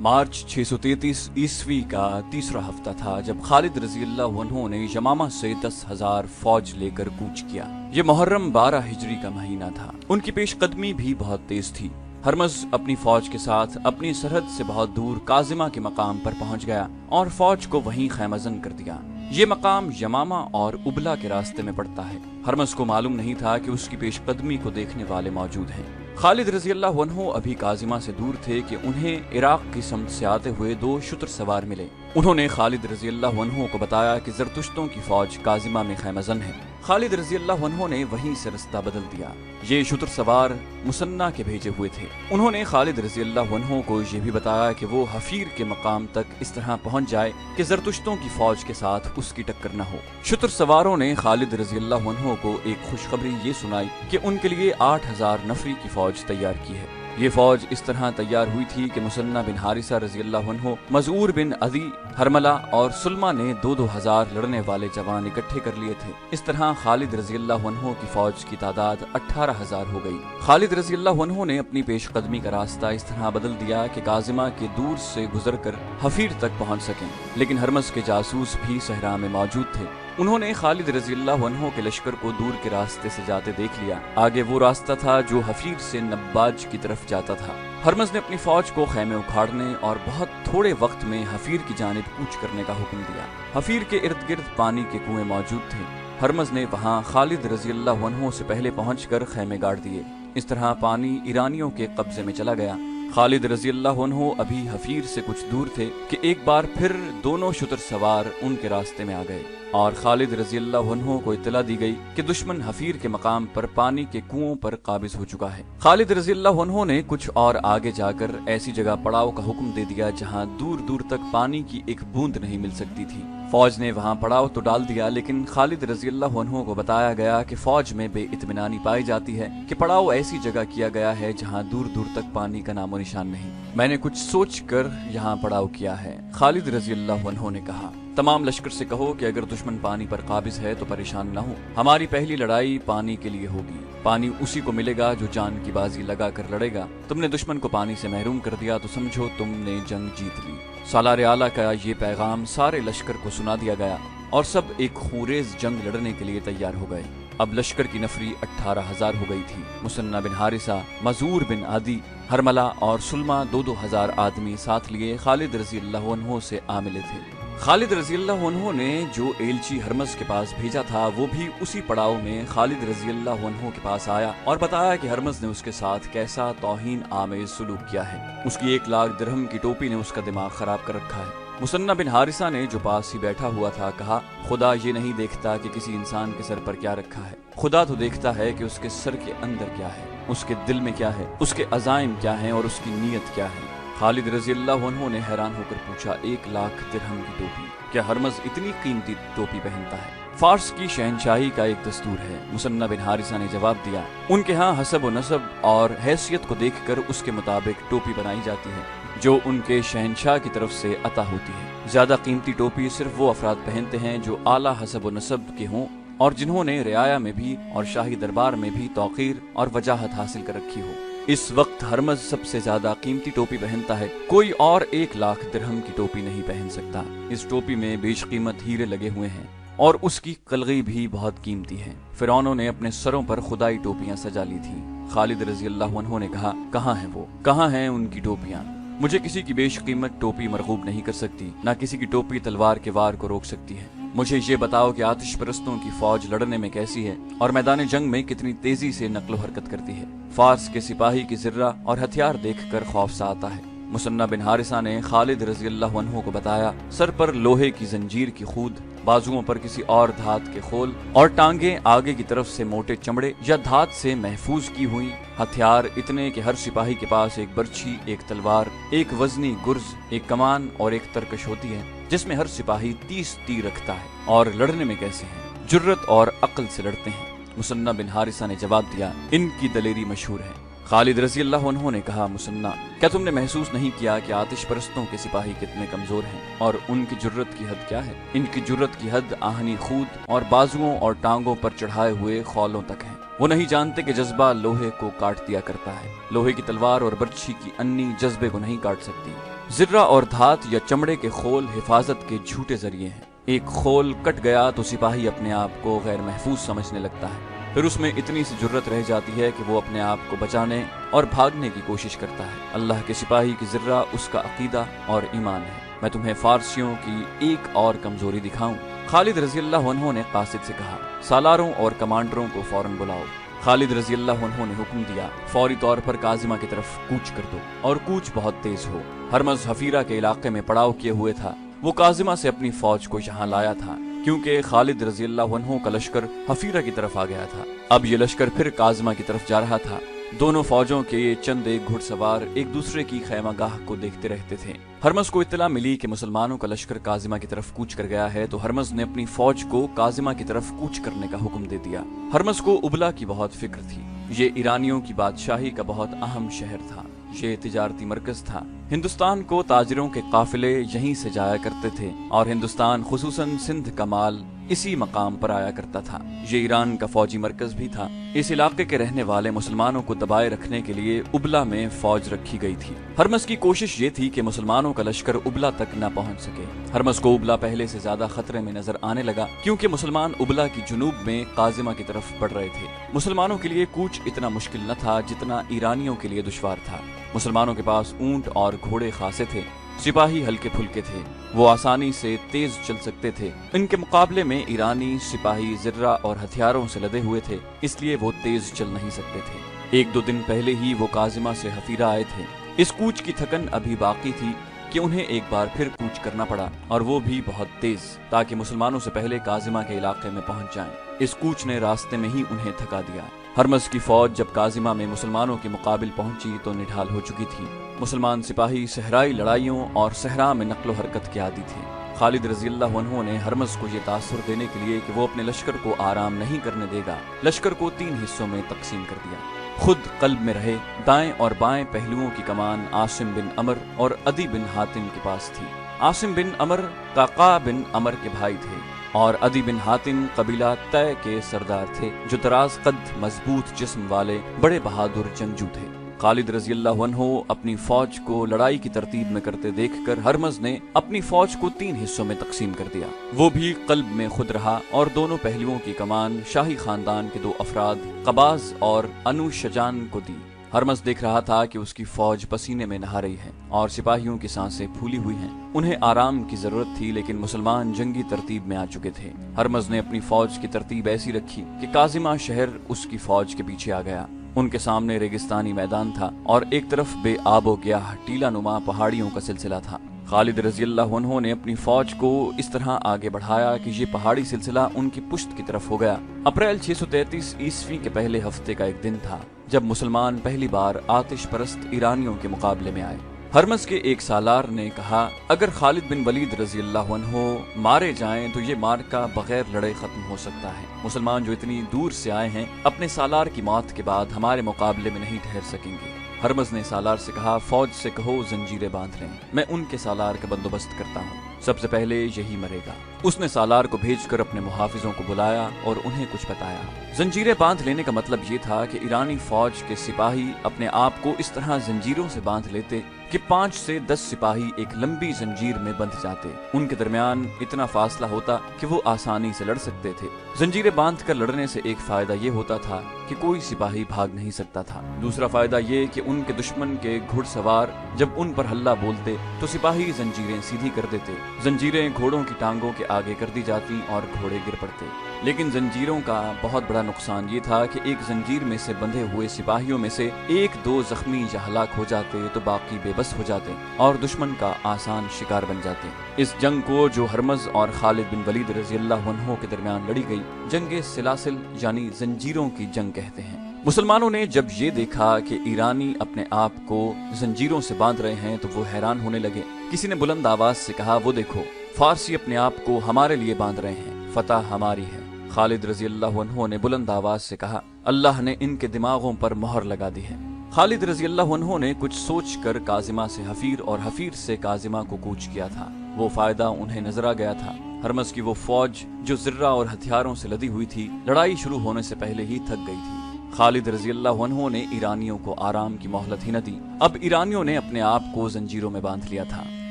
मार्च 633 ईस्वी का तीसरा हफ्ता था जब खालिद रजी अल्लाह अन्हु ने यमामा से 10,000 फौज लेकर कूच किया। ये मुहर्रम 12 हिजरी का महीना था। उनकी पेशकदमी भी बहुत तेज थी। हरमज अपनी फौज के साथ अपनी सरहद से बहुत दूर काजिमा के मकाम पर पहुंच गया और फौज को वहीं खैमजन कर दिया। ये मकाम यमामा और उबला के रास्ते में पड़ता है। हरमज को मालूम नहीं था कि उसकी पेशकदमी को देखने वाले मौजूद हैं। खालिद रजी अल्लाह अन्हु अभी काजिमा से दूर थे कि उन्हें इराक की समत से आते हुए 2 शुतर सवार मिले। उन्होंने खालिद रजी अल्लाह अन्हु को बताया कि जरतुश्तों की फौज काजिमा में खैमजन है। खालिद रजी अल्लाह अन्हु ने वहीं से रास्ता बदल दिया। ये शुतर सवार मुसन्ना के भेजे हुए थे। उन्होंने खालिद रजी अल्लाह अन्हु को ये भी बताया कि वो हफीर के मकाम तक इस तरह पहुंच जाए कि जरतुश्तों की फौज के साथ उसकी टक्कर न हो। शुतर सवारों ने खालिद रजी अल्लाह अन्हु को एक खुशखबरी ये सुनाई कि उनके लिए 8,000 नफरी की फौज तैयार की है। ये फौज इस तरह तैयार हुई थी कि मुसन्ना बिन हारिसा रजी अल्लाह अन्हु, मजूर बिन अदी, हरमला और सुलमा ने 2-2 हजार लड़ने वाले जवान इकट्ठे कर लिए थे। इस तरह खालिद रजी अल्लाह अन्हु की फौज की तादाद 18,000 हो गई। खालिद रजी अल्लाह अन्हु ने अपनी पेशकदमी का रास्ता इस तरह बदल दिया कि काजिमा के दूर से गुजर कर हफीर तक पहुंच सकें, लेकिन हरमज के जासूस भी सहरा में मौजूद थे। उन्होंने खालिद रजी अल्लाह अन्हु के लश्कर को दूर के रास्ते से जाते देख लिया। आगे वो रास्ता था जो हफीर से नब्बाज की तरफ जाता था। हरमज ने अपनी फौज को खैमे उखाड़ने और बहुत थोड़े वक्त में हफीर की जानिब कूच करने का हुक्म दिया। हफीर के इर्द गिर्द पानी के कुएं मौजूद थे। हरमज ने वहां खालिद रजी अल्लाह अन्हु से पहले पहुंचकर खैमे गाड़ दिए। इस तरह पानी ईरानियों के कब्जे में चला गया। खालिद रजी अल्लाह अन्हु अभी हफीर से कुछ दूर थे कि एक बार फिर दोनों शुतर सवार उनके रास्ते में आ गए और खालिद रजी अल्लाह अन्हु को इत्तला दी गई कि दुश्मन हफीर के मकाम पर पानी के कुओं पर काबिज हो चुका है। खालिद रजी अल्लाह अन्हु ने कुछ और आगे जाकर ऐसी जगह पड़ाव का हुक्म दे दिया जहां दूर दूर तक पानी की एक बूंद नहीं मिल सकती थी। फौज ने वहां पड़ाव तो डाल दिया, लेकिन खालिद रजी अल्लाह अन्हु को बताया गया कि फौज में बेइत्मीनानी पाई जाती है कि पड़ाव ऐसी जगह किया गया है जहां दूर दूर तक पानी का नामो निशान नहीं। मैंने कुछ सोच कर यहाँ पड़ाव किया है। खालिद रजी अल्लाह अन्हु ने कहा, तमाम लश्कर से कहो कि अगर दुश्मन पानी पर काबिज है तो परेशान न हो। हमारी पहली लड़ाई पानी के लिए होगी। पानी उसी को मिलेगा जो जान की बाजी लगा कर लड़ेगा। तुमने दुश्मन को पानी से महरूम कर दिया तो समझो तुमने जंग जीत ली। सालार आला का ये पैगाम सारे लश्कर को सुना दिया गया और सब एक खूरेज जंग लड़ने के लिए तैयार हो गए। अब लश्कर की नफरी 18,000 हो गई थी। मुसन्ना बिन हारिसा, मजूर बिन आदि, हरमला और सुलमा 2-2 हजार आदमी साथ लिए खालिद रजी अल्लाह अन्हु से आ मिले थे। खालिद रजी अल्लाह अन्हु ने जो एलची हरमज के पास भेजा था वो भी उसी पड़ाव में खालिद रजी अल्लाह अन्हु के पास आया और बताया कि हरमज ने उसके साथ कैसा तौहीन आमेज सुलूक किया है। उसकी 1 लाख दिरहम की टोपी ने उसका दिमाग खराब कर रखा है। मुसन्ना बिन हारिसा ने जो पास ही बैठा हुआ था कहा, खुदा ये नहीं देखता कि किसी इंसान के सर पर क्या रखा है। खुदा तो देखता है कि उसके सर के अंदर क्या है, उसके दिल में क्या है, उसके अज़ाइम क्या हैं और उसकी नीयत क्या है। खालिद रजी अल्लाह अन्हु ने हैरान होकर पूछा, 1 लाख दिरहम की टोपी? क्या हरमज इतनी कीमती टोपी पहनता है? फारस की शहनशाही का एक दस्तूर है। मुसन्ना बिन हारिसा ने जवाब दिया, उनके यहाँ हसब व नसब और हैसियत को देखकर उसके मुताबिक टोपी बनाई जाती है जो उनके शहनशाह की तरफ से अता होती है। ज्यादा कीमती टोपी सिर्फ वो अफराद पहनते हैं जो आला हसब व नसब के हों और जिन्होंने रियाया में भी और शाही दरबार में भी तौकीर और वजाहत हासिल कर रखी हो। इस वक्त हरमज सबसे ज्यादा कीमती टोपी पहनता है। कोई और 1 लाख दिरहम की टोपी नहीं पहन सकता। इस टोपी में बेशकीमत हीरे लगे हुए हैं और उसकी कलगी भी बहुत कीमती है। फिरौनों ने अपने सरों पर खुदाई टोपियां सजा ली थी। खालिद रजी अल्लाह अन्हु ने कहा, कहाँ हैं वो? कहाँ हैं उनकी टोपियां? मुझे किसी की बेशकीमत टोपी मरगूब नहीं कर सकती, ना किसी की टोपी तलवार के वार को रोक सकती है। मुझे ये बताओ कि आतिश परस्तों की फौज लड़ने में कैसी है और मैदान जंग में कितनी तेजी से नकलो हरकत करती है। फारस के सिपाही की जिर्रा और हथियार देखकर खौफ सा आता है। मुसन्ना बिन हारिसा ने खालिद रजी अल्लाह अन्हु को बताया, सर पर लोहे की जंजीर की खूद, बाजुओं पर किसी और धात के खोल और टांगे आगे की तरफ से मोटे चमड़े या धात से महफूज की हुई। हथियार इतने कि हर सिपाही के पास एक बर्छी, एक तलवार, एक वजनी गुर्ज, एक कमान और एक तरकश होती है जिसमें हर सिपाही 30 तीर रखता है। और लड़ने में कैसे हैं? जुर्रत और अक्ल से लड़ते हैं। मुसन्ना बिन हारिसा ने जवाब दिया, इनकी दलेरी मशहूर है। खालिद रजी अल्लाह अन्हु ने कहा, मुसन्ना, क्या तुमने महसूस नहीं किया कि आतिश परस्तों के सिपाही कितने कमजोर हैं और उनकी जुर्रत की हद क्या है? इनकी जुर्रत की हद आहनी खूद और बाजुओं और टांगों पर चढ़ाए हुए खौलों तक है। वो नहीं जानते कि जज्बा लोहे को काट दिया करता है। लोहे की तलवार और बर्छी की अन्नी जज्बे को नहीं काट सकती। ज़र्रा और धात या चमड़े के खोल हिफाजत के झूठे जरिए हैं। एक खोल कट गया तो सिपाही अपने आप को गैर महफूज समझने लगता है, फिर उसमें इतनी सी जुर्रत रह जाती है कि वो अपने आप को बचाने और भागने की कोशिश करता है। अल्लाह के सिपाही की ज़र्रा उसका अकीदा और ईमान है। मैं तुम्हें फारसियों की एक और कमजोरी दिखाऊं। खालिद रज़ी अल्लाह अन्हु ने कासिद से कहा, सालारों और कमांडरों को फौरन बुलाओ। खालिद रज़ी अल्लाह अन्हु ने हुक्म दिया, फौरी तौर पर काजिमा की तरफ कूच कर दो और कूच बहुत तेज हो। हरमज हफीरा के इलाके में पड़ाव किए हुए था। वो काजिमा से अपनी फौज को यहाँ लाया था क्योंकि खालिद रज़ी अल्लाह अन्हु का लश्कर हफीरा की तरफ आ गया था। अब ये लश्कर फिर काजिमा की तरफ जा रहा था। दोनों फौजों के ये चंद एक घुड़सवार एक दूसरे की खैमागाह को देखते रहते थे। हरमज को इत्तला मिली कि मुसलमानों का लश्कर काजिमा की तरफ कूच कर गया है, तो हरमज ने अपनी फौज को काजिमा की तरफ कूच करने का हुक्म दे दिया। हरमज को उबला की बहुत फिक्र थी। ये ईरानियों की बादशाही का बहुत अहम शहर था। ये तिजारती मरकज था। हिंदुस्तान को ताजिरों के काफिले यहीं से जाया करते थे और हिंदुस्तान खुसूसन सिंध का माल इसी मकाम पर आया करता था। ये ईरान का फौजी मरकज भी था। इस इलाके के रहने वाले मुसलमानों को दबाए रखने के लिए उबला में फौज रखी गई थी। हरमज की कोशिश ये थी कि मुसलमानों का लश्कर उबला तक न पहुंच सके। हरमज को उबला पहले से ज्यादा खतरे में नजर आने लगा क्योंकि मुसलमान उबला की जुनूब में काजिमा की तरफ बढ़ रहे थे। मुसलमानों के लिए कूच इतना मुश्किल न था जितना ईरानियों के लिए दुश्वार था। मुसलमानों के पास ऊंट और घोड़े खासे थे। सिपाही हल्के फुल्के थे। वो आसानी से तेज चल सकते थे। इनके मुकाबले में ईरानी सिपाही ज़र्रा और हथियारों से लदे हुए थे, इसलिए वो तेज चल नहीं सकते थे। एक दो दिन पहले ही वो काजिमा से हफीरा आए थे। इस कूच की थकन अभी बाकी थी कि उन्हें एक बार फिर कूच करना पड़ा, और वो भी बहुत तेज, ताकि मुसलमानों से पहले काजिमा के इलाके में पहुंच जाएं। इस कूच ने रास्ते में ही उन्हें थका दिया। हरमज की फौज जब काजिमा में मुसलमानों के मुकाबिल पहुंची तो निढाल हो चुकी थी। मुसलमान सिपाही सहराई लड़ाइयों और सहरा में नक्लो हरकत के आदी थे। खालिद रज़ी अल्लाह अन्हु ने हरमज को ये तासुर देने के लिए कि वो अपने लश्कर को आराम नहीं करने देगा, लश्कर को 3 हिस्सों में तकसीम कर दिया। खुद कल्ब में रहे। दाएं और बाएं पहलुओं की कमान आसिम बिन अमर और अदी बिन हातिम के पास थी। आसिम बिन अमर काका बिन अमर के भाई थे और अदी बिन हातिम कबीला तय के सरदार थे, जो दराज कद मजबूत जिस्म वाले बड़े बहादुर जंगजू थे। खालिद रज़ी अल्लाह अन्हु अपनी फौज को लड़ाई की तरतीब में करते देखकर हरमज ने अपनी फौज को 3 हिस्सों में तकसीम कर दिया। वो भी कल्ब में खुद रहा और दोनों पहलुओं की कमान शाही खानदान के 2 अफराद कबाज और अनुशजान को दी। हरमज देख रहा था कि उसकी फौज पसीने में नहा रही है और सिपाहियों की सांसें फूली हुई हैं। उन्हें आराम की जरूरत थी, लेकिन मुसलमान जंगी तरतीब में आ चुके थे। हरमज ने अपनी फौज की तरतीब ऐसी रखी कि काजिमा शहर उसकी फौज के पीछे आ गया। उनके सामने रेगिस्तानी मैदान था और एक तरफ बेआबो ग्याह टीला नुमा पहाड़ियों का सिलसिला था। खालिद रज़ी अल्लाह अन्हु ने अपनी फौज को इस तरह आगे बढ़ाया कि ये पहाड़ी सिलसिला उनकी पुश्त की तरफ हो गया। अप्रैल 633 ईस्वी के पहले हफ्ते का एक दिन था जब मुसलमान पहली बार आतिश परस्त ईरानियों के मुकाबले में आए। हरमज के एक सालार ने कहा, अगर खालिद बिन वलीद रज़ी अल्लाह अन्हु मारे जाएं तो ये मार्का बगैर लड़े खत्म हो सकता है। मुसलमान जो इतनी दूर से आए हैं अपने सालार की मौत के बाद हमारे मुकाबले में नहीं ठहर सकेंगे। हरमज ने सालार से कहा, फौज से कहो जंजीरें बांध लें, मैं उनके सालार का बंदोबस्त करता हूँ, सबसे पहले यही मरेगा। उसने सालार को भेजकर अपने मुहाफिजों को बुलाया और उन्हें कुछ बताया। जंजीरें बांध लेने का मतलब ये था कि ईरानी फौज के सिपाही अपने आप को इस तरह जंजीरों से बांध लेते कि 5 से 10 सिपाही एक लंबी जंजीर में बंध जाते। उनके दरमियान इतना फासला होता कि वो आसानी से लड़ सकते थे। जंजीरें बांधकर लड़ने से एक फायदा ये होता था कि कोई सिपाही भाग नहीं सकता था। दूसरा फायदा ये कि उनके दुश्मन के घुड़सवार जब उन पर हल्ला बोलते तो सिपाही जंजीरें सीधी कर देते। जंजीरें घोड़ों की टांगों के आगे कर दी जाती और घोड़े गिर पड़ते। लेकिन जंजीरों का बहुत बड़ा नुकसान ये था कि एक जंजीर में से बंधे हुए सिपाहियों में से 1-2 जख्मी या हलाक हो जाते तो बाकी बेबस हो जाते और दुश्मन का आसान शिकार बन जाते। इस जंग को, जो हरमज और खालिद बिन वलीद रज़ी अल्लाह अन्हु के दरमियान लड़ी गई, जंगे सिलासिल यानी जंजीरों की जंग कहते हैं। मुसलमानों ने जब ये देखा कि ईरानी अपने आप को जंजीरों से बांध रहे हैं तो वो हैरान होने लगे। किसी ने बुलंद आवाज से कहा, वो देखो, फारसी अपने आप को हमारे लिए बांध रहे हैं, फतह हमारी है। खालिद रज़ी अल्लाह अन्हु ने बुलंद आवाज से कहा, अल्लाह ने इनके दिमागों पर मोहर लगा दी है। खालिद रज़ी अल्लाह अन्हु ने कुछ सोच कर काजिमा से हफीर और हफीर से काजिमा को कूच किया था। वो फायदा उन्हें नजर आ गया था। हरमज की वो फौज जो ज़र्रा और हथियारों से लदी हुई थी, लड़ाई शुरू होने से पहले ही थक गई थी। खालिद रजी अल्लाह अन्हु ने ईरानियों को आराम की मोहलत ही न दी। अब ईरानियों ने अपने आप को जंजीरों में बांध लिया था।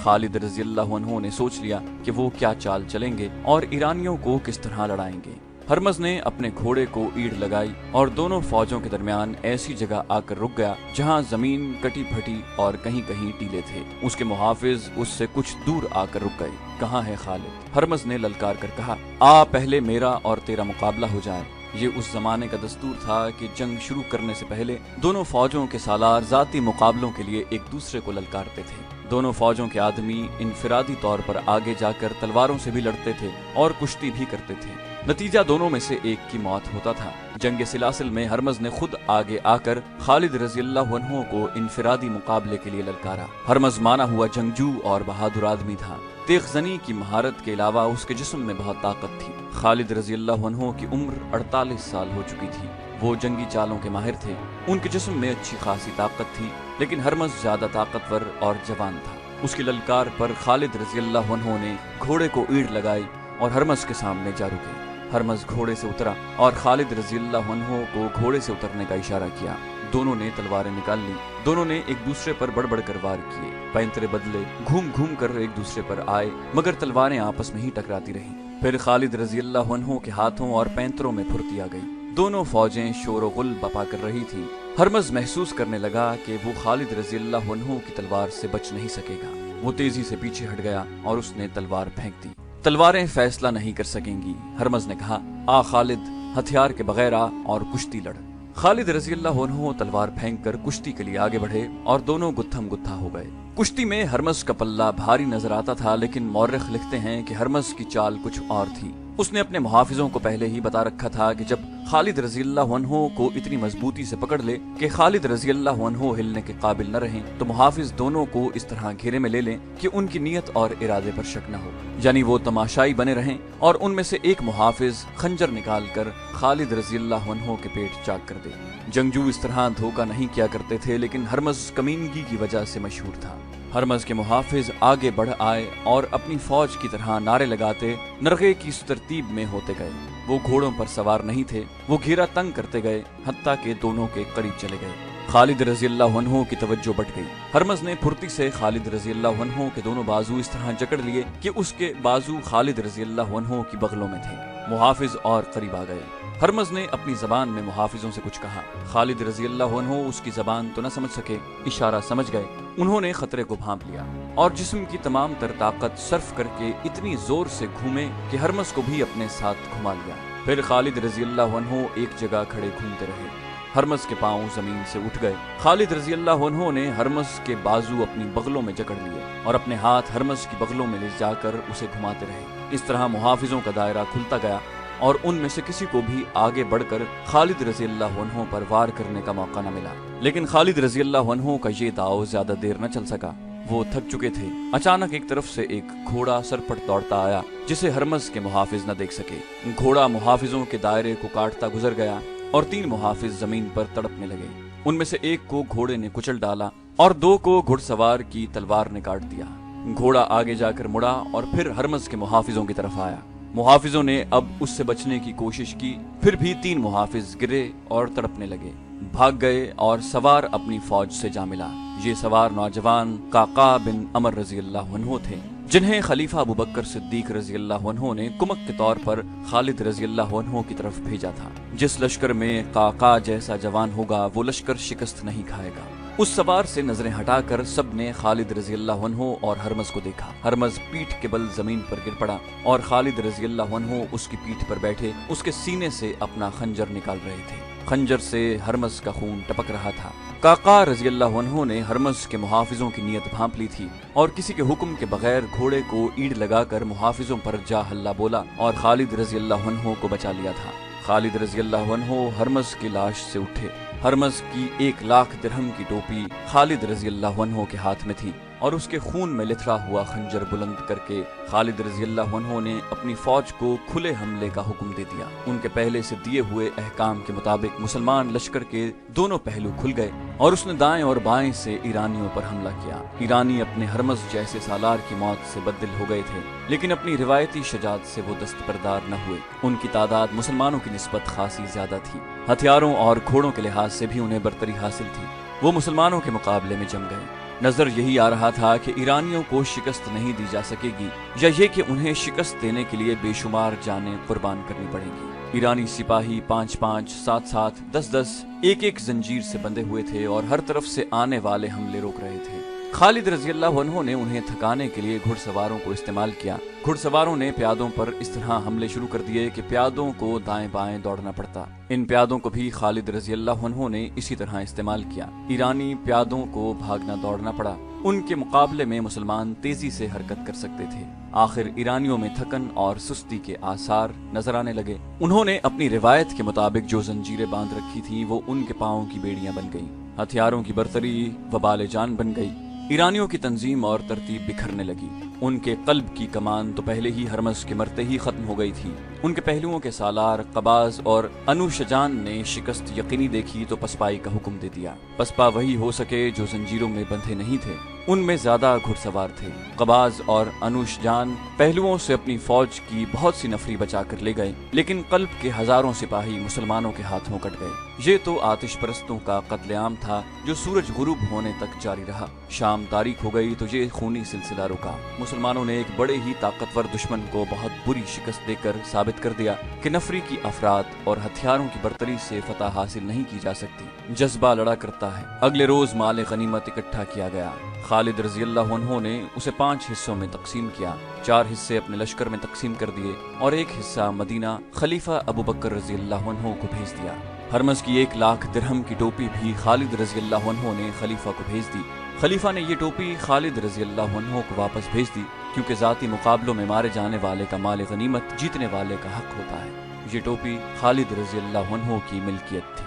खालिद रजी अल्लाह अन्हु ने सोच लिया कि वो क्या चाल चलेंगे और ईरानियों को किस तरह लड़ाएंगे। हरमज ने अपने घोड़े को ईड़ लगाई और दोनों फौजों के दरमियान ऐसी जगह आकर रुक गया जहां जमीन कटी फटी और कहीं कहीं टीले थे। उसके मुहाफिज उससे कुछ दूर आकर रुक गए। कहाँ है खालिद? हरमज ने ललकार कर कहा, आ पहले मेरा और तेरा मुकाबला हो जाए। ये उस जमाने का दस्तूर था कि जंग शुरू करने से पहले दोनों फौजों के सालार जाती मुकाबलों के लिए एक दूसरे को ललकारते थे। दोनों फौजों के आदमी इनफिरादी तौर पर आगे जाकर तलवारों से भी लड़ते थे और कुश्ती भी करते थे। नतीजा दोनों में से एक की मौत होता था। जंग सिलासिल में हरमज ने खुद आगे आकर खालिद रजी अल्लाह अन्हु को इनफिरादी मुकाबले के लिए ललकारा। हरमज माना हुआ जंगजू और बहादुर आदमी था। तेगजनी की महारत के अलावा उसके जिस्म में बहुत ताकत थी। खालिद रजी अल्लाह अन्हु की उम्र 48 साल हो चुकी थी। वो जंगी चालों के माहिर थे। उनके जिस्म में अच्छी खासी ताकत थी, लेकिन हरमज ज्यादा ताकतवर और जवान था। उसकी ललकार पर खालिद रजी अल्लाह अन्हु ने घोड़े को ईड़ लगाई और हरमज के सामने जा रुके। हरमज घोड़े से उतरा और खालिद रजी अल्लाह अन्हु को घोड़े से उतरने का इशारा किया। दोनों ने तलवारें निकाल ली। दोनों ने एक दूसरे पर बड़बड़ कर वार किए। पैंतरे बदले, घूम घूम कर एक दूसरे पर आए, मगर तलवारें आपस में ही टकराती रहीं। फिर खालिद रजी अल्लाह अन्हु के हाथों और पैंतरों में फुर्ती आ गई। दोनों फौजें शोर गुल बपा कर रही थी। हरमज महसूस करने लगा कि वो खालिद रजी अल्लाह अन्हु की तलवार से बच नहीं सकेगा। वो तेजी से पीछे हट गया और उसने तलवार फेंक दी। तलवारें फैसला नहीं कर सकेंगी। हरमज ने कहा, आ खालिद, हथियार के बगैर आ और कुश्ती लड़। खालिद रजी अल्लाह अन्हु तलवार फेंक कर कुश्ती के लिए आगे बढ़े और दोनों गुत्थम गुत्था हो गए। कुश्ती में हरमज का पल्ला भारी नजर आता था, लेकिन मौर्रिख लिखते हैं कि हरमज की चाल कुछ और थी। उसने अपने मुहाफिजों को पहले ही बता रखा था कि जब खालिद रजी अल्लाह अन्हु को इतनी मजबूती से पकड़ ले कि खालिद रजी अल्लाह अन्हु हिलने के काबिल न रहें, तो मुहाफिज दोनों को इस तरह घेरे में ले लें कि उनकी नीयत और इरादे पर शक न हो, यानी वो तमाशाई बने रहें। और उनमें से एक मुहाफिज खंजर निकाल कर खालिद रजी अल्लाह अन्हु के पेट चाक कर दे। जंगजू इस तरह धोखा नहीं किया करते थे, लेकिन हरमज कमीनगी की वजह से मशहूर था। हरमज के मुहाफिज आगे बढ़ आए और अपनी फौज की तरह नारे लगाते नरगे की इस तरतीब में होते गए। वो घोड़ों पर सवार नहीं थे। वो घेरा तंग करते गए, हत्ता के दोनों के करीब चले गए। खालिद रजी अल्लाह अन्हु की तवज्जो बढ़ गई। हरमज ने फुर्ती से खालिद रजी अल्लाह अन्हु के दोनों बाजू इस तरह जकड़ लिए कि उसके बाजू खालिद रजी अल्लाह अन्हु की बगलों में थे। मुहाफिज और करीब आ गए। हरमज ने अपनी जबान में मुहाफिजों से कुछ कहा। खालिद रजी अल्लाह अन्हु उसकी जबान तो न समझ सके, इशारा समझ गए। उन्होंने खतरे को भांप लिया और जिस्म की तमाम तर ताकत सर्फ करके इतनी जोर से घूमे कि हरमज को भी अपने साथ घुमा लिया। फिर खालिद रजी अल्लाह अन्हु एक जगह खड़े घूमते रहे। हरमज के पांव जमीन से उठ गए। खालिद रजी अल्लाह अन्हु ने हरमज के बाजू अपनी बगलों में जकड़ लिए और अपने हाथ हरमज की बगलों में ले जाकर उसे घुमाते रहे। इस तरह मुहाफिजों का दायरा खुलता गया और उनमें से किसी को भी आगे बढ़कर खालिद रजी अल्लाह अन्हु पर वार करने का मौका न मिला। लेकिन खालिद रजी अल्लाह अन्हु का ये दाव ज्यादा देर न चल सका। वो थक चुके थे। अचानक एक तरफ से एक घोड़ा सरपट दौड़ता आया, जिसे हरमज के मुहाफिज न देख सके। घोड़ा मुहाफिजों के दायरे को काटता गुजर गया और 3 मुहाफिज जमीन पर तड़पने लगे। उनमें से एक को घोड़े ने कुचल डाला और 2 को घुड़सवार की तलवार ने काट दिया। घोड़ा आगे जाकर मुड़ा और फिर हरमज के मुहाफिजों की तरफ आया। मुहाफिजों ने अब उससे बचने की कोशिश की, फिर भी 3 मुहाफिज गिरे और तड़पने लगे। भाग गए और सवार अपनी फौज से जा मिला। ये सवार नौजवान काका बिन अमर रजी अल्लाह अन्हु थे, जिन्हें खलीफा अबू बकर सिद्दीक रजी अल्लाह अन्हु ने कुमक के तौर पर खालिद रजी अल्लाह अन्हु की तरफ भेजा था। जिस लश्कर में काका जैसा जवान होगा, वो लश्कर शिकस्त नहीं खाएगा। उस सवार से नजरें हटाकर सब ने खालिद रजी अल्लाह अन्हु और हरमज को देखा। हरमज पीठ के बल जमीन पर गिर पड़ा और खालिद रजी अल्लाह अन्हु उसकी पीठ पर बैठे उसके सीने से अपना खंजर निकाल रहे थे। खंजर से हरमज का खून टपक रहा था। काका रजी अल्लाह अन्हु ने हरमज के मुहाफिजों की नीयत भांप ली थी और किसी के हुक्म के बगैर घोड़े को ईड़ लगाकर मुहाफिजों पर जा हल्ला बोला और खालिद रजी अल्लाह अन्हु को बचा लिया था। खालिद रजी अल्लाह अन्हु हरमज की लाश से उठे। हरमज की 1 लाख दिरहम की टोपी खालिद रजी अल्लाह अन्हु के हाथ में थी اور اس کے خون میں لتھڑا ہوا خنجر بلند کر کے خالد رضی اللہ عنہ نے اپنی فوج کو کھلے حملے کا حکم دے دیا۔ ان کے پہلے سے دیے ہوئے احکام کے مطابق مسلمان لشکر کے دونوں پہلو کھل گئے اور اس نے دائیں اور بائیں سے ایرانیوں پر حملہ کیا۔ ایرانی اپنے ہرمز جیسے سالار کی موت سے بددل ہو گئے تھے، لیکن اپنی روایتی شجاعت سے وہ دستبردار نہ ہوئے۔ ان کی تعداد مسلمانوں کی نسبت خاصی زیادہ تھی، ہتھیاروں اور گھوڑوں کے لحاظ سے بھی انہیں برتری حاصل تھی۔ وہ مسلمانوں کے مقابلے میں جم گئے۔ نظر یہی آ رہا تھا کہ ایرانیوں کو شکست نہیں دی جا سکے گی، یا یہ کہ انہیں شکست دینے کے لیے بے شمار جانیں قربان کرنی پڑیں گی۔ ایرانی سپاہی 5-5، 7-7، 10-10 ایک زنجیر سے بندھے ہوئے تھے اور ہر طرف سے آنے والے حملے روک رہے تھے۔ خالد رضی اللہ عنہ نے انہیں تھکانے کے لیے گھڑ سواروں کو استعمال کیا۔ گھڑ سواروں نے پیادوں پر اس طرح حملے شروع کر دیے کہ پیادوں کو دائیں بائیں دوڑنا پڑتا۔ ان پیادوں کو بھی خالد رضی اللہ عنہ نے اسی طرح استعمال کیا۔ ایرانی پیادوں کو بھاگنا دوڑنا پڑا۔ ان کے مقابلے میں مسلمان تیزی سے حرکت کر سکتے تھے۔ آخر ایرانیوں میں تھکن اور سستی کے آثار نظر آنے لگے۔ انہوں نے اپنی روایت کے مطابق جو زنجیریں باندھ رکھی تھیں وہ ان کے پاؤں کی بیڑیاں بن گئیں۔ ہتھیاروں کی برتری وبال جان بن گئی۔ ایرانیوں کی تنظیم اور ترتیب بکھرنے لگی۔ ان کے قلب کی کمان تو پہلے ہی ہرمز کے مرتے ہی ختم ہو گئی تھی۔ ان کے پہلوؤں کے سالار قباز اور انوشجان نے شکست یقینی دیکھی تو پسپائی کا حکم دے دیا۔ پسپا وہی ہو سکے جو زنجیروں میں بندھے نہیں تھے۔ ان میں زیادہ گھڑ سوار تھے۔ قباز اور انوشجان پہلوؤں سے اپنی فوج کی بہت سی نفری بچا کر لے گئے، لیکن قلب کے ہزاروں سپاہی مسلمانوں کے ہاتھوں کٹ گئے۔ یہ تو آتش پرستوں کا قتل عام تھا جو سورج غروب ہونے تک جاری رہا۔ شام تاریک ہو گئی تو یہ خونی سلسلہ رکا۔ مسلمانوں نے ایک بڑے ہی طاقتور دشمن کو بہت بری شکست دے کر ثابت کر دیا کہ نفری کی افراد اور ہتھیاروں کی برتری سے فتح حاصل نہیں کی جا سکتی۔ جذبہ لڑا کرتا ہے۔ اگلے روز مال غنیمت اکٹھا کیا گیا۔ خالد رضی اللہ عنہ نے اسے 5 حصوں میں تقسیم کیا۔ 4 حصے اپنے لشکر میں تقسیم کر دیے اور ایک حصہ مدینہ خلیفہ ابو بکر رضی اللہ عنہ کو بھیج دیا۔ ہرمز کی 1 لاکھ درہم کی ٹوپی بھی خالد رضی اللہ عنہ نے خلیفہ کو بھیج دی۔ خلیفہ نے یہ ٹوپی خالد رضی اللہ عنہ کو واپس بھیج دی، کیونکہ ذاتی مقابلوں میں مارے جانے والے کا مال غنیمت جیتنے والے کا حق ہوتا ہے۔ یہ ٹوپی خالد رضی اللہ عنہ کی ملکیت تھی۔